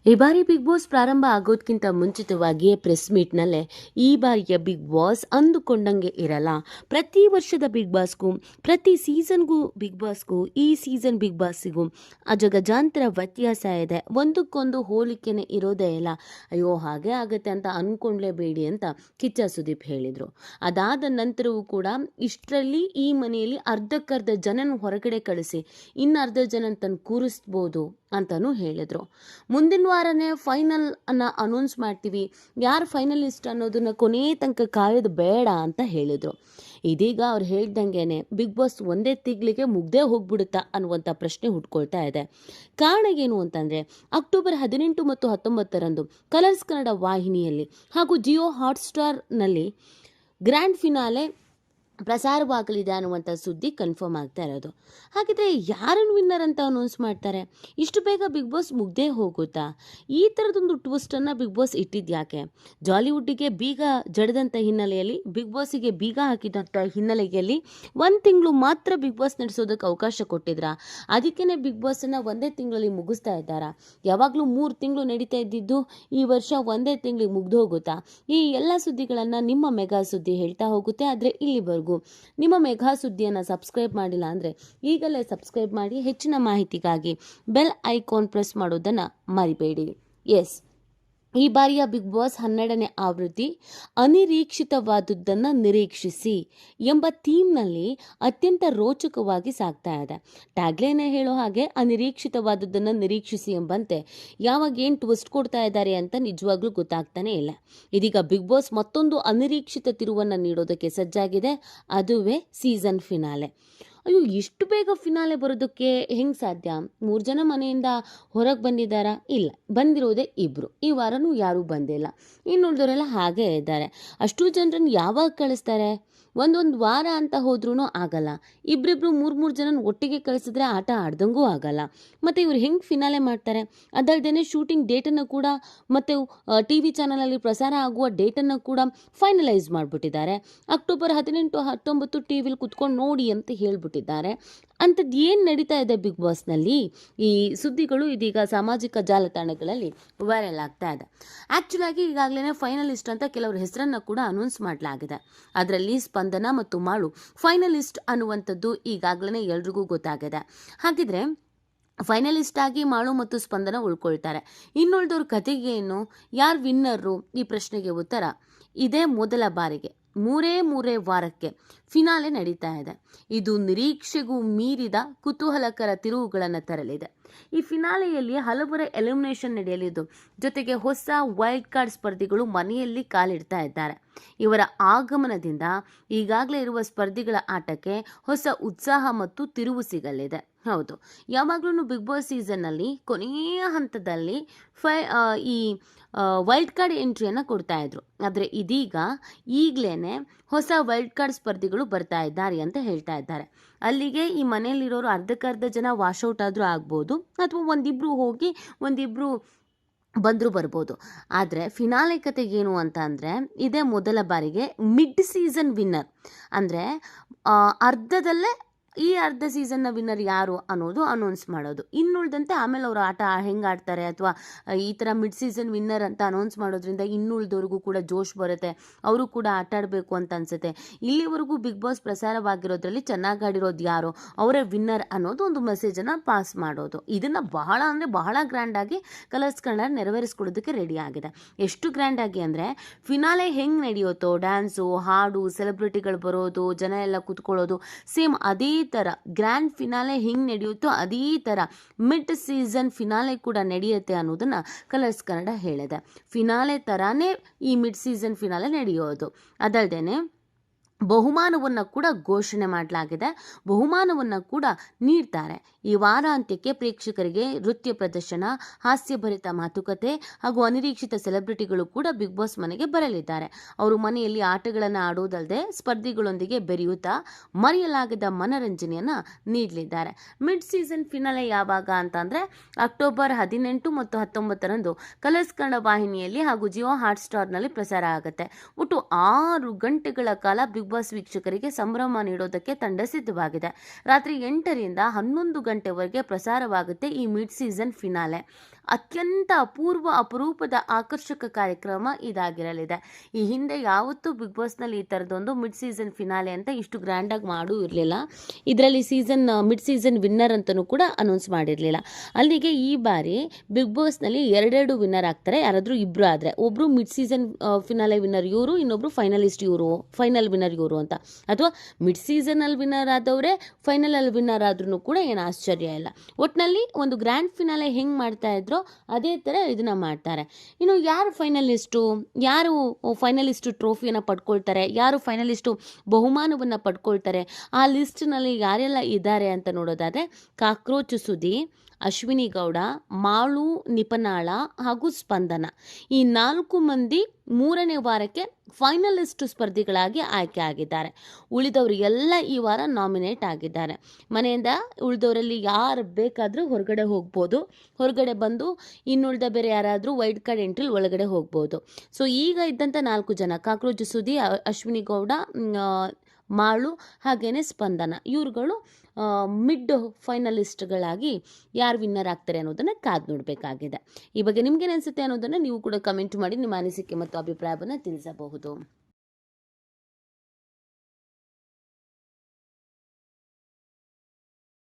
ಈ ಬಾರಿ big boss ಪ್ರಾರಂಭ ಆಗೋದಕ್ಕಿಂತ ಮುಂಚಿತವಾಗಿಯೇ ಪ್ರೆಸ್ ಮೀಟ್ನಲ್ಲೇ ಈ ಬಾರಿಯ ಬಿಗ್ ಬಾಸ್ ಅಂದುಕೊಂಡಂಗೆ ಇರಲ್ಲ. ಪ್ರತಿ ವರ್ಷದ ಬಿಗ್ ಬಾಸ್ಗೂ ಪ್ರತಿ ಸೀಸನ್ಗೂ ಬಿಗ್ ಬಾಸ್ಗೂ ಈ ಸೀಸನ್ ಬಿಗ್ ಬಾಸ್ಸಿಗೂ ಅಜಗಜಾಂತರ ವ್ಯತ್ಯಾಸ ಇದೆ. ಒಂದಕ್ಕೊಂದು ಹೋಲಿಕೆನೇ ಇರೋದೇ ಇಲ್ಲ. ಅಯ್ಯೋ ಹಾಗೆ ಆಗುತ್ತೆ ಅಂತ ಅಂದ್ಕೊಂಡ್ಲೇಬೇಡಿ ಅಂತ ಕಿಚ್ಚ ಸುದೀಪ್ ಹೇಳಿದರು. ಅದಾದ ನಂತರವೂ ಕೂಡ ಇಷ್ಟರಲ್ಲಿ ಈ ಮನೆಯಲ್ಲಿ ಅರ್ಧಕ್ಕರ್ಧ ಜನನ ಹೊರಗಡೆ ಕಳಿಸಿ ಇನ್ನರ್ಧ ಜನ ತಂದು ಕೂರಿಸ್ಬೋದು ಅಂತಲೂ ಹೇಳಿದರು. ಮುಂದಿನ ವಾರನೇ ಫೈನಲ್ ಅನೌನ್ಸ್ ಮಾಡ್ತೀವಿ, ಯಾರು ಫೈನಲಿಸ್ಟ್ ಅನ್ನೋದನ್ನ ಕೊನೆ ತನಕ ಕಾಯೋದು ಬೇಡ ಅಂತ ಹೇಳಿದರು. ಇದೀಗ ಅವ್ರು ಹೇಳ್ದಂಗೆ ಬಿಗ್ ಬಾಸ್ ಒಂದೇ ತಿಂಗಳಿಗೆ ಮುಗ್ದೇ ಹೋಗ್ಬಿಡುತ್ತಾ ಅನ್ನುವಂಥ ಪ್ರಶ್ನೆ ಹುಟ್ಕೊಳ್ತಾ ಇದೆ. ಕಾರಣ ಏನು ಅಂತಂದರೆ, ಅಕ್ಟೋಬರ್ 18 ಮತ್ತು 19ರಂದು ಕಲರ್ಸ್ ಕನ್ನಡ ವಾಹಿನಿಯಲ್ಲಿ ಹಾಗೂ ಜಿಯೋ ಹಾಟ್ಸ್ಟಾರ್ನಲ್ಲಿ ಗ್ರ್ಯಾಂಡ್ ಫಿನಾಲೆ ಪ್ರಸಾರವಾಗಲಿದೆ ಅನ್ನುವಂಥ ಸುದ್ದಿ ಕನ್ಫರ್ಮ್ ಆಗ್ತಾ ಇರೋದು. ಹಾಗಿದ್ರೆ ಯಾರನ್ನು ವಿನ್ನರ್ ಅಂತ ಅನೌನ್ಸ್ ಮಾಡ್ತಾರೆ? ಇಷ್ಟು ಬೇಗ ಬಿಗ್ ಬಾಸ್ ಮುಗ್ದೇ ಹೋಗುತ್ತಾ? ಈ ಥರದೊಂದು ಟ್ವಿಸ್ಟನ್ನು ಬಿಗ್ ಬಾಸ್ ಇಟ್ಟಿದ್ಯಾಕೆ? ಜಾಲಿವುಡ್ಡಿಗೆ ಬೀಗ ಜಡದಂಥ ಹಿನ್ನೆಲೆಯಲ್ಲಿ, ಬಿಗ್ ಬಾಸಿಗೆ ಬೀಗ ಹಾಕಿದಂಥ ಹಿನ್ನೆಲೆಯಲ್ಲಿ 1 ತಿಂಗಳು ಮಾತ್ರ ಬಿಗ್ ಬಾಸ್ ನಡೆಸೋದಕ್ಕೆ ಅವಕಾಶ ಕೊಟ್ಟಿದ್ರಾ? ಅದಕ್ಕೇ ಬಿಗ್ ಬಾಸನ್ನು ಒಂದೇ ತಿಂಗಳಲ್ಲಿ ಮುಗಿಸ್ತಾ ಇದ್ದಾರಾ? ಯಾವಾಗಲೂ 3 ತಿಂಗಳು ನಡೀತಾ ಇದ್ದಿದ್ದು ಈ ವರ್ಷ ಒಂದೇ ತಿಂಗಳಿಗೆ ಮುಗ್ದು ಹೋಗುತ್ತಾ? ಈ ಎಲ್ಲ ಸುದ್ದಿಗಳನ್ನು ನಿಮ್ಮ ಮೆಗಾ ಸುದ್ದಿ ಹೇಳ್ತಾ ಹೋಗುತ್ತೆ. ಆದರೆ ಇಲ್ಲಿವರೆಗೂ ನಿಮ್ಮ ಮೆಗಾ ಸುದ್ದಿಯನ್ನು ಸಬ್ಸ್ಕ್ರೈಬ್ ಮಾಡಿಲ್ಲ ಅಂದರೆ ಈಗಲೇ ಸಬ್ಸ್ಕ್ರೈಬ್ ಮಾಡಿ. ಹೆಚ್ಚಿನ ಮಾಹಿತಿಗಾಗಿ ಬೆಲ್ ಐಕಾನ್ ಪ್ರೆಸ್ ಮಾಡೋದನ್ನು ಮರಿಬೇಡಿ. ಎಸ್, ಈ ಬಾರಿಯ ಬಿಗ್ ಬಾಸ್ 12ನೇ ಆವೃತ್ತಿ ಅನಿರೀಕ್ಷಿತವಾದುದನ್ನು ನಿರೀಕ್ಷಿಸಿ ಎಂಬ ಥೀಮ್ನಲ್ಲಿ ಅತ್ಯಂತ ರೋಚಕವಾಗಿ ಸಾಗ್ತಾ ಇದೆ. ಟ್ಯಾಗ್ಲೈನೇ ಹೇಳೋ ಹಾಗೆ ಅನಿರೀಕ್ಷಿತವಾದುದನ್ನು ನಿರೀಕ್ಷಿಸಿ ಎಂಬಂತೆ ಯಾವಾಗ ಏನು ಟ್ವಿಸ್ಟ್ ಕೊಡ್ತಾ ಇದ್ದಾರೆ ಅಂತ ನಿಜವಾಗ್ಲೂ ಗೊತ್ತಾಗ್ತಾನೆ ಇಲ್ಲ. ಇದೀಗ ಬಿಗ್ ಬಾಸ್ ಮತ್ತೊಂದು ಅನಿರೀಕ್ಷಿತ ತಿರುವನ್ನು ನೀಡೋದಕ್ಕೆ ಸಜ್ಜಾಗಿದೆ. ಅದುವೇ ಸೀಸನ್ ಫಿನಾಲೆ. ಅಯ್ಯೋ, ಇಷ್ಟು ಬೇಗ ಫಿನಾಲೆ ಬರೋದಕ್ಕೆ ಹೆಂಗೆ ಸಾಧ್ಯ? 3 ಜನ ಮನೆಯಿಂದ ಹೊರಗೆ ಬಂದಿದ್ದಾರಾ? ಇಲ್ಲ, ಬಂದಿರೋದೇ 2. ಈ ವಾರನೂ ಯಾರೂ ಬಂದಿಲ್ಲ. ಇನ್ನುಳಿದವರೆಲ್ಲ ಹಾಗೇ ಇದ್ದಾರೆ. ಅಷ್ಟು ಜನರನ್ನು ಯಾವಾಗ ಕಳಿಸ್ತಾರೆ? ಒಂದೊಂದು ವಾರ ಅಂತ ಹೋದ್ರೂ ಆಗಲ್ಲ. 2-3 ಜನನ ಒಟ್ಟಿಗೆ ಕಳಿಸಿದ್ರೆ ಆಟ ಆಡ್ದಂಗೂ ಆಗಲ್ಲ. ಮತ್ತು ಇವ್ರು ಹೆಂಗೆ ಫಿನಾಲೆ ಮಾಡ್ತಾರೆ? ಅದಲ್ಲದೆ ಶೂಟಿಂಗ್ ಡೇಟನ್ನು ಕೂಡ ಮತ್ತು ಟಿ ವಿ ಚಾನಲಲ್ಲಿ ಪ್ರಸಾರ ಆಗುವ ಡೇಟನ್ನು ಕೂಡ ಫೈನಲೈಸ್ ಮಾಡಿಬಿಟ್ಟಿದ್ದಾರೆ. ಅಕ್ಟೋಬರ್ 18, 19 ಟಿ ವಿಲಿ ಕುತ್ಕೊಂಡು ನೋಡಿ ಅಂತ ಹೇಳ್ಬಿಟ್ಟಿದ್ದಾರೆ. ಅಂಥದ್ದು ಏನು ನಡೀತಾ ಇದೆ ಬಿಗ್ ಬಾಸ್ನಲ್ಲಿ? ಈ ಸುದ್ದಿಗಳು ಇದೀಗ ಸಾಮಾಜಿಕ ಜಾಲತಾಣಗಳಲ್ಲಿ ವೈರಲ್ ಆಗ್ತಾ ಇದೆ. ಆ್ಯಕ್ಚುಲಾಗಿ ಈಗಾಗಲೇ ಫೈನಲಿಸ್ಟ್ ಅಂತ ಕೆಲವರ ಹೆಸರನ್ನು ಕೂಡ ಅನೌನ್ಸ್ ಮಾಡಲಾಗಿದೆ. ಅದರಲ್ಲಿ ಸ್ಪಂದನ ಮತ್ತು ಮಾಳು ಫೈನಲಿಸ್ಟ್ ಅನ್ನುವಂಥದ್ದು ಈಗಾಗಲೇ ಎಲ್ರಿಗೂ ಗೊತ್ತಾಗಿದೆ. ಹಾಗಿದ್ರೆ ಫೈನಲಿಸ್ಟ್ ಆಗಿ ಮಾಳು ಮತ್ತು ಸ್ಪಂದನ ಉಳ್ಕೊಳ್ತಾರೆ. ಇನ್ನುಳಿದವ್ರ ಕತೆಗೆ ಏನು? ಯಾರು ವಿನ್ನರು? ಈ ಪ್ರಶ್ನೆಗೆ ಉತ್ತರ, ಇದೇ ಮೊದಲ ಬಾರಿಗೆ 3 ವಾರಕ್ಕೆ ಫಿನಾಲೆ ನಡೀತಾ ಇದೆ. ಇದು ನಿರೀಕ್ಷೆಗೂ ಮೀರಿದ ಕುತೂಹಲಕರ ತಿರುವುಗಳನ್ನು ತರಲಿದೆ. ಈ ಫಿನಾಲೆಯಲ್ಲಿ ಹಲವರ ಎಲಿಮಿನೇಷನ್ ನಡೆಯಲಿದ್ದು, ಜೊತೆಗೆ ಹೊಸ ವೈಲ್ಡ್ ಕಾರ್ಡ್ ಸ್ಪರ್ಧಿಗಳು ಮನೆಯಲ್ಲಿ ಕಾಲಿಡ್ತಾ ಇದ್ದಾರೆ. ಇವರ ಆಗಮನದಿಂದ ಈಗಾಗಲೇ ಇರುವ ಸ್ಪರ್ಧಿಗಳ ಆಟಕ್ಕೆ ಹೊಸ ಉತ್ಸಾಹ ಮತ್ತು ತಿರುವು ಸಿಗಲಿದೆ. ಹೌದು, ಯಾವಾಗಲೂ ಬಿಗ್ ಬಾಸ್ ಸೀಸನ್ನಲ್ಲಿ ಕೊನೆಯ ಹಂತದಲ್ಲಿ ಈ ವೈಲ್ಡ್ ಕಾರ್ಡ್ ಎಂಟ್ರಿಯನ್ನು ಕೊಡ್ತಾ ಇದ್ರು. ಆದರೆ ಇದೀಗ ಈಗಲೇ ಹೊಸ ವೈಲ್ಡ್ ಕಾರ್ಡ್ ಸ್ಪರ್ಧಿಗಳು ಬರ್ತಾ ಇದ್ದಾರೆ ಅಂತ ಹೇಳ್ತಾ ಇದ್ದಾರೆ. ಅಲ್ಲಿಗೆ ಈ ಮನೆಯಲ್ಲಿರೋರು ಅರ್ಧಕ್ಕರ್ಧ ಜನ ವಾಶೌಟ್ ಆದರೂ ಆಗ್ಬೋದು, ಅಥವಾ ಒಂದಿಬ್ಬರು ಹೋಗಿ ಒಂದಿಬ್ಬರು ಬಂದರೂ ಬರ್ಬೋದು. ಆದರೆ ಫಿನಾಲೆ ಕತೆಗೇನು ಅಂತ ಅಂದರೆ, ಇದೇ ಮೊದಲ ಬಾರಿಗೆ ಮಿಡ್ ಸೀಸನ್ ವಿನ್ನರ್ ಅಂದರೆ ಅರ್ಧದಲ್ಲೇ ಈ ಅರ್ಧ ಸೀಸನ್ನ ವಿನ್ನರ್ ಯಾರು ಅನ್ನೋದು ಅನೌನ್ಸ್ ಮಾಡೋದು. ಇನ್ನುಳಿದಂತೆ ಆಮೇಲೆ ಅವರು ಆಟ ಹೆಂಗೆ ಆಡ್ತಾರೆ, ಅಥವಾ ಈ ಥರ ಮಿಡ್ ಸೀಸನ್ ವಿನ್ನರ್ ಅಂತ ಅನೌನ್ಸ್ ಮಾಡೋದ್ರಿಂದ ಇನ್ನುಳಿದವ್ರಿಗೂ ಕೂಡ ಜೋಶ್ ಬರುತ್ತೆ, ಅವರು ಕೂಡ ಆಟ ಆಡಬೇಕು ಅಂತ ಅನಿಸುತ್ತೆ. ಇಲ್ಲಿವರೆಗೂ ಬಿಗ್ ಬಾಸ್ ಪ್ರಸಾರವಾಗಿರೋದ್ರಲ್ಲಿ ಚೆನ್ನಾಗಿ ಆಡಿರೋದು ಯಾರು, ಅವರೇ ವಿನ್ನರ್ ಅನ್ನೋದು ಒಂದು ಮೆಸೇಜನ್ನು ಪಾಸ್ ಮಾಡೋದು. ಇದನ್ನು ಬಹಳ ಅಂದರೆ ಬಹಳ ಗ್ರ್ಯಾಂಡಾಗಿ ಕಲರ್ಸ್ ಕನ್ನಡ ನೆರವೇರಿಸ್ಕೊಡೋದಕ್ಕೆ ರೆಡಿ ಆಗಿದೆ. ಎಷ್ಟು ಗ್ರ್ಯಾಂಡಾಗಿ ಅಂದರೆ, ಫಿನಾಲೆ ಹೆಂಗೆ ನಡೆಯುತ್ತೋ ಡ್ಯಾನ್ಸು, ಹಾಡು, ಸೆಲೆಬ್ರಿಟಿಗಳು ಬರೋದು, ಜನ ಎಲ್ಲ ಕೂತ್ಕೊಳ್ಳೋದು, ಸೇಮ್ ಅದೇ ಥರ ಗ್ರ್ಯಾಂಡ್ ಫಿನಾಲೆ ಹೆಂಗೆ ನಡೆಯುತ್ತೋ ಅದೇ ಥರ ಮಿಡ್ ಸೀಸನ್ ಫಿನಾಲೆ ಕೂಡ ನಡೆಯುತ್ತೆ ಅನ್ನೋದನ್ನು ಕಲರ್ಸ್ ಕನ್ನಡ ಹೇಳಿದೆ. ಫಿನಾಲೆ ಥರನೇ ಈ ಮಿಡ್ ಸೀಸನ್ ಫಿನಾಲೆ ನಡೆಯೋದು. ಅದಲ್ಲದೆ ಬಹುಮಾನವನ್ನು ಕೂಡ ಘೋಷಣೆ ಮಾಡಲಾಗಿದೆ. ಬಹುಮಾನವನ್ನು ಕೂಡ ನೀಡ್ತಾರೆ. ಈ ವಾರಾಂತ್ಯಕ್ಕೆ ಪ್ರೇಕ್ಷಕರಿಗೆ ನೃತ್ಯ ಪ್ರದರ್ಶನ, ಹಾಸ್ಯಭರಿತ ಮಾತುಕತೆ ಹಾಗೂ ಅನಿರೀಕ್ಷಿತ ಸೆಲೆಬ್ರಿಟಿಗಳು ಕೂಡ ಬಿಗ್ ಬಾಸ್ ಮನೆಗೆ ಬರಲಿದ್ದಾರೆ. ಅವರು ಮನೆಯಲ್ಲಿ ಆಟಗಳನ್ನು ಆಡೋದಲ್ಲದೆ ಸ್ಪರ್ಧಿಗಳೊಂದಿಗೆ ಬೆರೆಯುತ್ತಾ ಮರೆಯಲಾಗದ ಮನರಂಜನೆಯನ್ನು ನೀಡಲಿದ್ದಾರೆ. ಮಿಡ್ ಸೀಸನ್ ಫಿನಾಲೆ ಯಾವಾಗ ಅಂತಂದರೆ ಅಕ್ಟೋಬರ್ 18 ಮತ್ತು 19ರಂದು ಕಲರ್ಸ್ ಕನ್ನಡ ವಾಹಿನಿಯಲ್ಲಿ ಹಾಗೂ ಜಿಯೋ ಹಾಟ್ಸ್ಟಾರ್ನಲ್ಲಿ ಪ್ರಸಾರ ಆಗುತ್ತೆ. ಒಟ್ಟು 6 ಗಂಟೆಗಳ ಕಾಲ ಬಿಗ್ ಬಿಗ್ ಬಾಸ್ ವೀಕ್ಷಕರಿಗೆ ಸಂಭ್ರಮ ನೀಡೋದಕ್ಕೆ ತಂಡ ಸಿದ್ಧವಾಗಿದೆ. ರಾತ್ರಿ 8ರಿಂದ 11 ಗಂಟೆವರೆಗೆ ಪ್ರಸಾರವಾಗುತ್ತೆ ಈ ಮಿಡ್ ಸೀಸನ್ ಫಿನಾಲೆ. ಅತ್ಯಂತ ಅಪರೂಪದ ಆಕರ್ಷಕ ಕಾರ್ಯಕ್ರಮ ಇದಾಗಿರಲಿದೆ. ಈ ಹಿಂದೆ ಯಾವತ್ತೂ ಬಿಗ್ ಬಾಸ್ನಲ್ಲಿ ಈ ಥರದೊಂದು ಮಿಡ್ ಸೀಸನ್ ಫಿನಾಲೆ ಅಂತ ಇಷ್ಟು ಗ್ರ್ಯಾಂಡಾಗಿ ಮಾಡೂ ಇರಲಿಲ್ಲ. ಇದರಲ್ಲಿ ಮಿಡ್ ಸೀಸನ್ ವಿನ್ನರ್ ಅಂತಲೂ ಕೂಡ ಅನೌನ್ಸ್ ಮಾಡಿರಲಿಲ್ಲ. ಅಲ್ಲಿಗೆ ಈ ಬಾರಿ ಬಿಗ್ ಬಾಸ್ನಲ್ಲಿ ಎರಡೆರಡು ವಿನ್ನರ್ ಆಗ್ತಾರೆ. ಯಾರಾದರೂ ಇಬ್ಬರು ಆದರೆ, ಒಬ್ಬರು ಮಿಡ್ ಸೀಸನ್ ಫಿನಾಲೆ ವಿನ್ನರ್ ಇವರು, ಇನ್ನೊಬ್ಬರು ಫೈನಲ್ ವಿನ್ನರ್ ಇವರು ಅಂತ. ಅಥವಾ ಮಿಡ್ ಸೀಸನಲ್ಲಿ ವಿನ್ನರ್ ಆದವರೇ ಫೈನಲಲ್ಲಿ ವಿನ್ನರ್ ಆದ್ರೂ ಕೂಡ ಏನು ಆಶ್ಚರ್ಯ ಇಲ್ಲ. ಒಟ್ಟಿನಲ್ಲಿ ಒಂದು ಗ್ರ್ಯಾಂಡ್ ಫಿನಾಲೆ ಹೆಂಗೆ ಮಾಡ್ತಾ ಇದ್ರು ಅದೇ ಥರ ಇದನ್ನ ಮಾಡ್ತಾರೆ. ಇನ್ನು ಯಾರು ಫೈನಲಿಸ್ಟು ಟ್ರೋಫಿಯನ್ನು ಪಡ್ಕೊಳ್ತಾರೆ, ಯಾರು ಫೈನಲಿಸ್ಟು ಬಹುಮಾನವನ್ನು ಪಡ್ಕೊಳ್ತಾರೆ, ಆ ಲಿಸ್ಟ್ನಲ್ಲಿ ಯಾರೆಲ್ಲ ಇದ್ದಾರೆ ಅಂತ ನೋಡೋದಾದರೆ ಕಾಕ್ರೋಚ್ ಸುದಿ, ಅಶ್ವಿನಿ ಗೌಡ, ಮಾಳು ನಿಪನಾಳ ಹಾಗೂ ಸ್ಪಂದನ, ಈ 4 ಮಂದಿ 3ನೇ ವಾರಕ್ಕೆ ಫೈನಲಿಸ್ಟ್ ಸ್ಪರ್ಧಿಗಳಾಗಿ ಆಯ್ಕೆ ಆಗಿದ್ದಾರೆ. ಉಳಿದವರು ಎಲ್ಲ ಈ ವಾರ ನಾಮಿನೇಟ್ ಆಗಿದ್ದಾರೆ. ಮನೆಯಿಂದ ಉಳಿದವರಲ್ಲಿ ಯಾರು ಬೇಕಾದರೂ ಹೊರಗಡೆ ಹೋಗ್ಬೋದು. ಹೊರಗಡೆ ಬಂದು ಇನ್ನುಳಿದ ಬೇರೆ ಯಾರಾದರೂ ವೈಲ್ಡ್ ಕಾರ್ಡ್ ಎಂಟ್ರಿಲಿ ಒಳಗಡೆ ಹೋಗ್ಬೋದು. ಸೊ ಈಗ ಇದ್ದಂಥ 4 ಜನ ಕಾಕ್ರೋಚ್ ಸುದಿ, ಅಶ್ವಿನಿ ಗೌಡ, ಮಾಳು ಹಾಗೇನೆ ಸ್ಪಂದನ, ಇವ್ರುಗಳು ಮಿಡ್ ಫೈನಲಿಸ್ಟ್ಗಳಾಗಿ ಯಾರು ವಿನ್ನರ್ ಆಗ್ತಾರೆ ಅನ್ನೋದನ್ನು ಕಾದು ನೋಡಬೇಕಾಗಿದೆ. ಈ ಬಗ್ಗೆ ನಿಮ್ಗೇನು ಅನಿಸುತ್ತೆ ಅನ್ನೋದನ್ನು ನೀವು ಕೂಡ ಕಮೆಂಟ್ ಮಾಡಿ ನಿಮ್ಮ ಅನಿಸಿಕೆ ಮತ್ತು ಅಭಿಪ್ರಾಯವನ್ನು ತಿಳಿಸಬಹುದು.